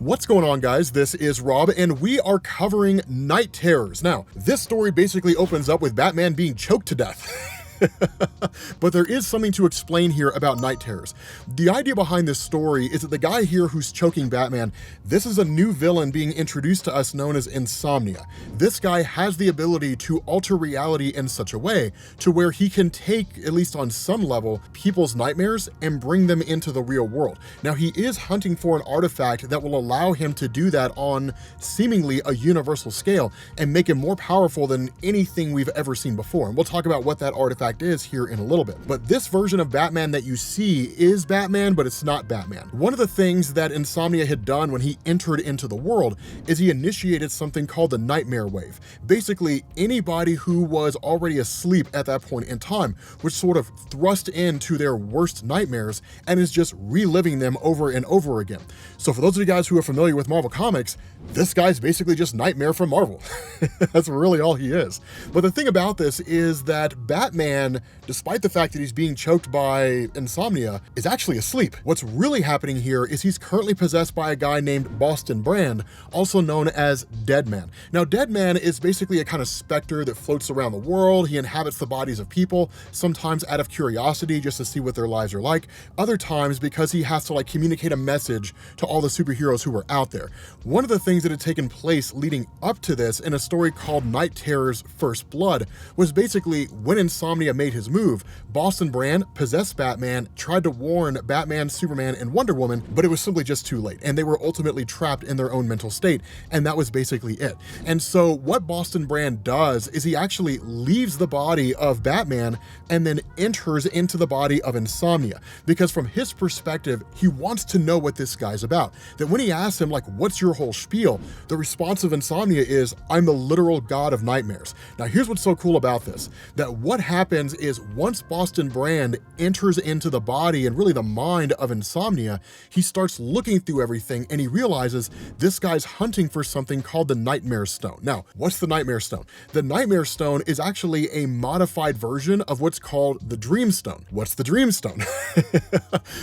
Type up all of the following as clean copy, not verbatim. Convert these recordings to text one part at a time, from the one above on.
What's going on, guys? This is Rob, and we are covering night terrors. Now, this story basically opens up with Batman being choked to death. But there is something to explain here about night terrors. The idea behind this story is that the guy here who's choking Batman, this is a new villain being introduced to us known as Insomnia. This guy has the ability to alter reality in such a way to where he can take, at least on some level, people's nightmares and bring them into the real world. Now, he is hunting for an artifact that will allow him to do that on seemingly a universal scale and make him more powerful than anything we've ever seen before. And we'll talk about what that artifact is here in a little bit. But this version of Batman that you see is Batman, but it's not Batman. One of the things that Insomnia had done when he entered into the world is he initiated something called the Nightmare Wave. Basically, anybody who was already asleep at that point in time was sort of thrust into their worst nightmares and is just reliving them over and over again. So for those of you guys who are familiar with Marvel Comics, this guy's basically just Nightmare from Marvel. That's really all he is. But the thing about this is that Batman, despite the fact that he's being choked by Insomnia, is actually asleep. What's really happening here is he's currently possessed by a guy named Boston Brand, also known as Deadman. Now, Deadman is basically a kind of specter that floats around the world. He inhabits the bodies of people, sometimes out of curiosity just to see what their lives are like, other times because he has to communicate a message to all the superheroes who are out there. One of the things that had taken place leading up to this in a story called Night Terror's First Blood was basically when Insomnia made his move, Boston Brand possessed Batman, tried to warn Batman, Superman, and Wonder Woman, but it was simply just too late, and they were ultimately trapped in their own mental state, and that was basically it. And so what Boston Brand does is he actually leaves the body of Batman and then enters into the body of Insomnia, because from his perspective, he wants to know what this guy's about. That when he asks him, what's your whole spiel? The response of Insomnia is, I'm the literal god of nightmares. Now, here's what's so cool about this, that what happens is once Boston Brand enters into the body and really the mind of Insomnia, he starts looking through everything and he realizes this guy's hunting for something called the Nightmare Stone. Now, what's the Nightmare Stone? The Nightmare Stone is actually a modified version of what's called the Dreamstone. What's the Dreamstone?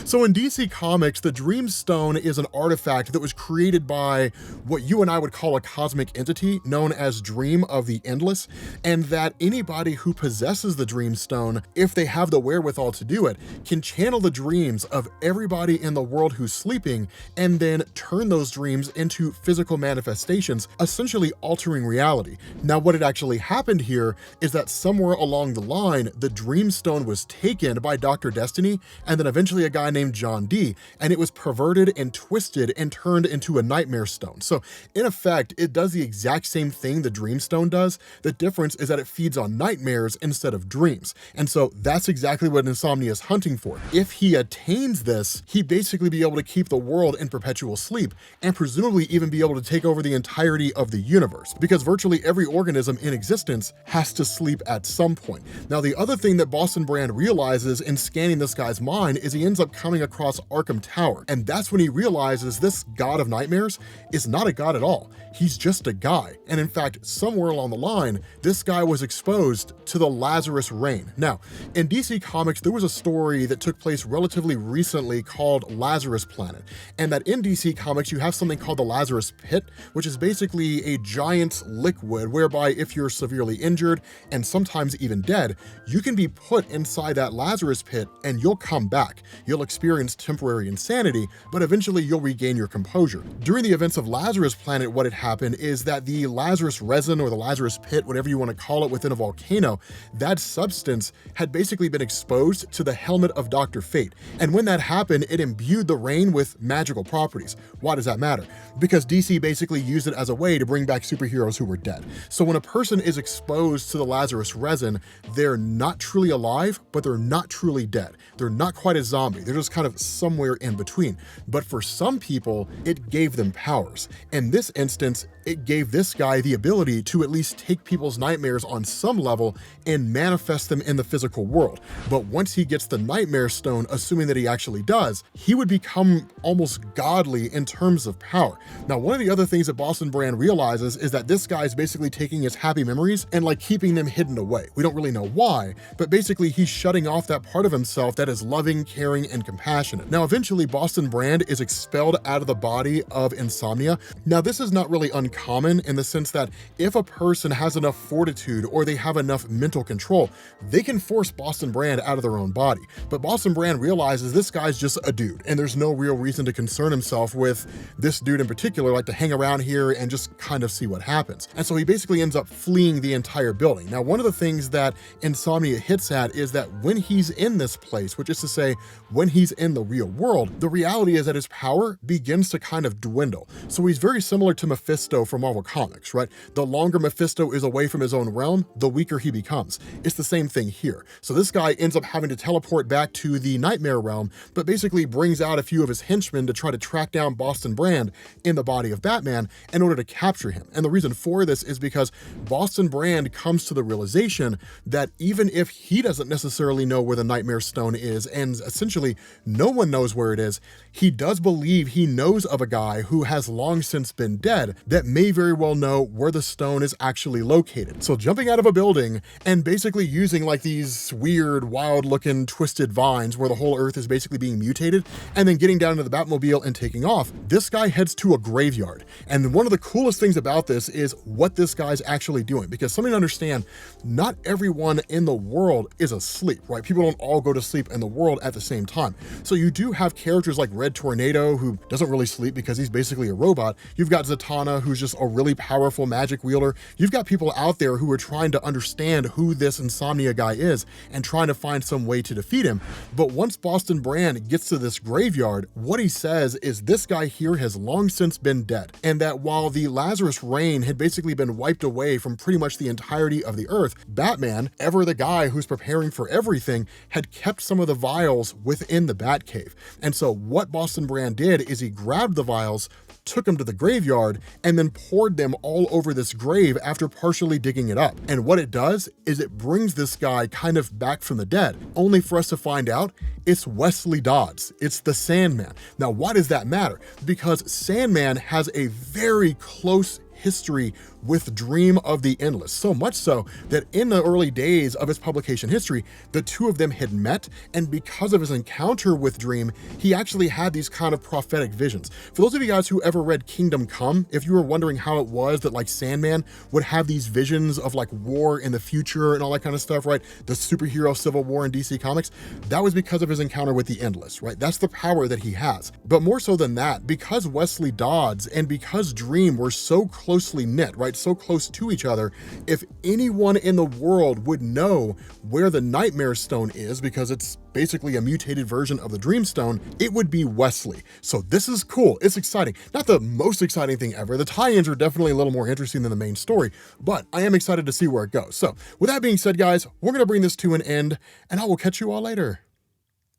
So in DC Comics, the Dreamstone is an artifact that was created by what you and I would call a cosmic entity known as Dream of the Endless, and that anybody who possesses the Dreamstone, if they have the wherewithal to do it, can channel the dreams of everybody in the world who's sleeping and then turn those dreams into physical manifestations, essentially altering reality. Now, what had actually happened here is that somewhere along the line, the Dreamstone was taken by Dr. Destiny and then eventually a guy named John D, and it was perverted and twisted and turned into a Nightmare Stone. So in effect, it does the exact same thing the Dreamstone does. The difference is that it feeds on nightmares instead of dreams. And so that's exactly what Insomnia is hunting for. If he attains this, he'd basically be able to keep the world in perpetual sleep and presumably even be able to take over the entirety of the universe, because virtually every organism in existence has to sleep at some point. Now, the other thing that Boston Brand realizes in scanning this guy's mind is he ends up coming across Arkham Tower. And that's when he realizes this god of nightmares is not a god at all. He's just a guy. And in fact, somewhere along the line, this guy was exposed to the Lazarus Rain. Now, in DC Comics, there was a story that took place relatively recently called Lazarus Planet. And that in DC Comics, you have something called the Lazarus Pit, which is basically a giant liquid whereby if you're severely injured and sometimes even dead, you can be put inside that Lazarus Pit and you'll come back. You'll experience temporary insanity, but eventually you'll regain your composure. During the events of Lazarus Planet, what had happened is that the Lazarus resin or the Lazarus Pit, whatever you want to call it, within a volcano, that substance had basically been exposed to the helmet of Dr. Fate. And when that happened, it imbued the rain with magical properties. Why does that matter? Because DC basically used it as a way to bring back superheroes who were dead. So when a person is exposed to the Lazarus resin, they're not truly alive, but they're not truly dead. They're not quite a zombie. They're just kind of somewhere in between. But for some people, it gave them powers. In this instance, it gave this guy the ability to at least take people's nightmares on some level and manifest manifest them in the physical world. But once he gets the Nightmare Stone, assuming that he actually does, he would become almost godly in terms of power. Now, one of the other things that Boston Brand realizes is that this guy is basically taking his happy memories and like keeping them hidden away. We don't really know why, but basically he's shutting off that part of himself that is loving, caring, and compassionate. Now, eventually Boston Brand is expelled out of the body of Insomnia. Now, this is not really uncommon in the sense that if a person has enough fortitude or they have enough mental control, they can force Boston Brand out of their own body. But Boston Brand realizes this guy's just a dude and there's no real reason to concern himself with this dude in particular, like to hang around here and just kind of see what happens. And so he basically ends up fleeing the entire building. Now, one of the things that Insomnia hits at is that when he's in this place, which is to say, when he's in the real world, the reality is that his power begins to kind of dwindle. So he's very similar to Mephisto from Marvel Comics, right? The longer Mephisto is away from his own realm, the weaker he becomes. It's the same thing here. So this guy ends up having to teleport back to the Nightmare realm, but basically brings out a few of his henchmen to try to track down Boston Brand in the body of Batman in order to capture him. And the reason for this is because Boston Brand comes to the realization that even if he doesn't necessarily know where the Nightmare Stone is, and essentially no one knows where it is, he does believe he knows of a guy who has long since been dead that may very well know where the stone is actually located. So jumping out of a building and basically using like these weird, wild looking twisted vines where the whole earth is basically being mutated, and then getting down into the Batmobile and taking off, this guy heads to a graveyard. And one of the coolest things about this is what this guy's actually doing, because something to understand, not everyone in the world is asleep, right? People don't all go to sleep in the world at the same time. So you do have characters like Red Tornado, who doesn't really sleep because he's basically a robot. You've got Zatanna, who's just a really powerful magic wielder. You've got people out there who are trying to understand who this Insomnia guy is and trying to find some way to defeat him. But once Boston Brand gets to this graveyard, what he says is this guy here has long since been dead, and that while the Lazarus rain had basically been wiped away from pretty much the entirety of the earth, Batman, ever the guy who's preparing for everything, had kept some of the vials within the Batcave. And so what Boston Brand did is he grabbed the vials, took them to the graveyard, and then poured them all over this grave after partially digging it up. And what it does is it brings this guy kind of back from the dead, only for us to find out it's Wesley Dodds. It's the Sandman. Now, why does that matter? Because Sandman has a very close history with Dream of the Endless, so much so that in the early days of its publication history, the two of them had met, and because of his encounter with Dream, he actually had these kind of prophetic visions. For those of you guys who ever read Kingdom Come, if you were wondering how it was that like Sandman would have these visions of like war in the future and all that kind of stuff, right? The superhero civil war in DC Comics, that was because of his encounter with the Endless, right? That's the power that he has. But more so than that, because Wesley Dodds and because Dream were so closely knit, right? So close to each other, if anyone in the world would know where the Nightmare Stone is, because it's basically a mutated version of the Dreamstone, it would be Wesley. So this is cool. It's exciting. Not the most exciting thing ever. The tie-ins are definitely a little more interesting than the main story, but I am excited to see where it goes. So with that being said, guys, we're going to bring this to an end, and I will catch you all later.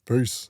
Peace.